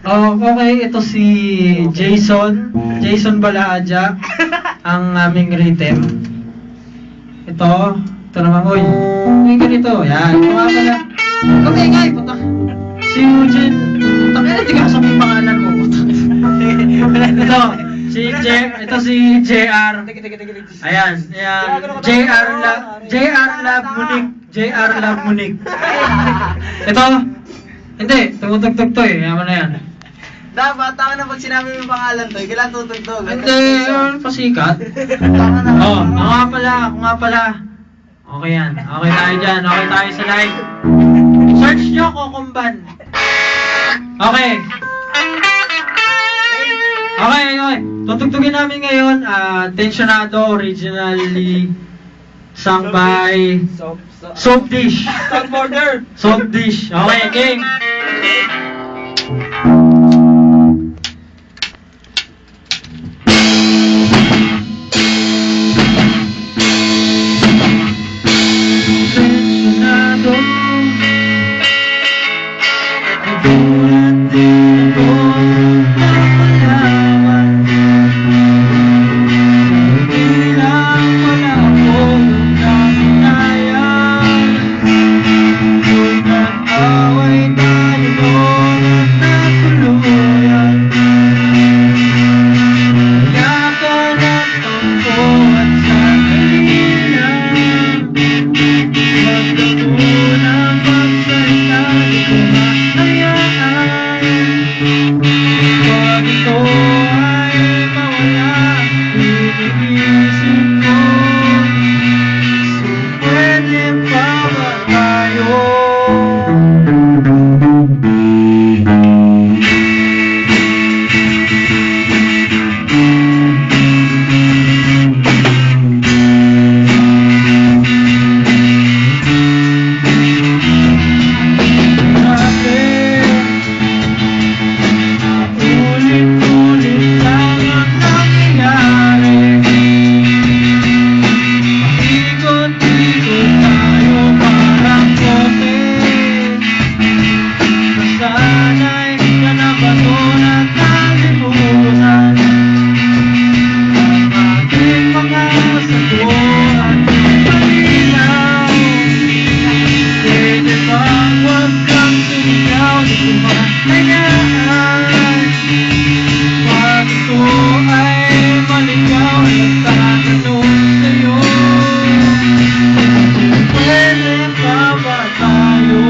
Oh, okay, ito si Jason Balaadja, ang aming rhythm. Ito naman, uy, ganito, yan, ito nga pala. Okay, ngay, puta. Si Eugene, puta, kaya hindi ka sabihin pangalan mo, puta. Ito si JR. Ayan, JR Love Monique. Ito, hindi, tumutugtog to eh, yaman na yan. Dapat, tama na pag sinabi mo yung pangalan to, kailan tutugtog? Hindi, pasikat. Oh, ako nga pala. Okay yan, okay tayo dyan, okay tayo sa live. Search nyo, Kokumban. Okay. Okay. Tutugtugin namin ngayon, Tensionado, originally sung by Soap Dish. Soap Dish. Okay, game. Tensionado, nagulat din ako na malaman hindi lang wala akong nakinayan. Kung nag-away tayo noon at natuluyan, yakan at tampo at sandali lang. Huwag ka munang magsalita, di ko mahayaan. Huwag ito ay mawala, iniisip ko. So pwede pa ba tayo? Ulit-ulit lang ang nangyayari. Ikot-ikot tayo parang kote. Nasanay ka na ba doon at nalimutan ang ating mga sagutan? Malinaw, pwede bang huwag kang sumigaw? Di ko mahayaan. Pag ito ay maligaw, nagtatanong sa'yo, pwede pa ba tayo?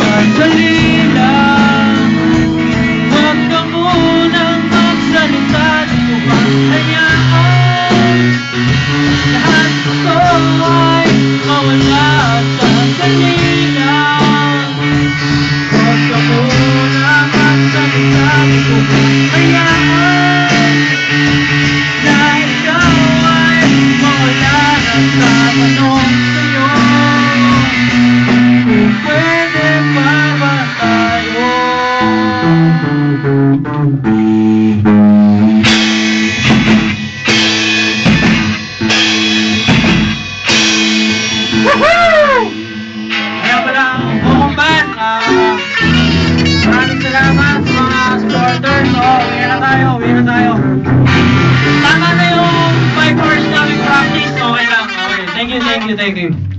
Sandali lang, huwag ka munang magsalita, di ko mahayaan. Lahat ito ay mawala at sandali lang. Huwag ka munang magsalita, di ko mahayaan. Na ikaw ay mawala, nagtatanong sa'yo, kung pwede pa ba tayo? Woohoo! Kaya pala ang Kokumban, maraming salamat sa mga supporters. Uwi na tayo. Tama na yung 5 hours namin practice. Okay lang. Okay. Thank you.